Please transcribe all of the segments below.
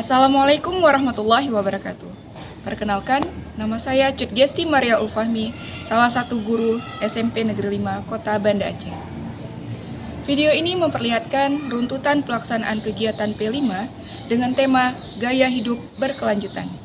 Assalamualaikum warahmatullahi wabarakatuh. Perkenalkan, nama saya Cut Gesti Maria Ulfahmi, salah satu guru SMP Negeri 5 Kota Banda Aceh. Video ini memperlihatkan runtutan pelaksanaan kegiatan P5 dengan tema Gaya Hidup Berkelanjutan.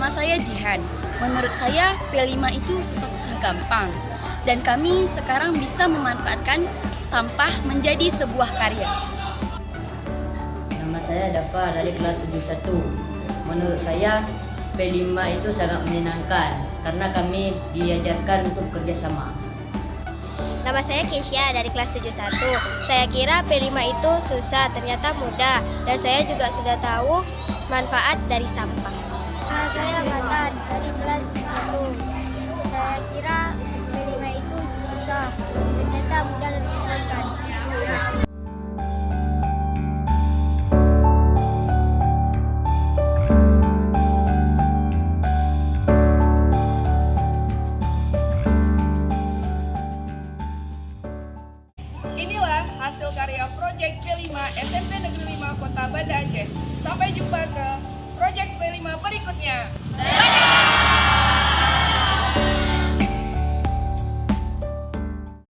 Nama saya Jihan. Menurut saya P5 itu susah-susah gampang. Dan kami sekarang bisa memanfaatkan sampah menjadi sebuah karya. Nama saya Dafa dari kelas 71. Menurut saya P5 itu sangat menyenangkan karena kami diajarkan untuk kerjasama. Nama saya Keisha dari kelas 71. Saya kira P5 itu susah, ternyata mudah. Dan saya juga sudah tahu manfaat dari sampah. Nama saya Fatan dari kelas 1. Saya kira P5 itu susah, ternyata mudah dan menyenangkan. Inilah hasil karya proyek P5 SMP Negeri 5 Kota Banda Aceh. Sampai jumpa ke proyek P5 berikutnya.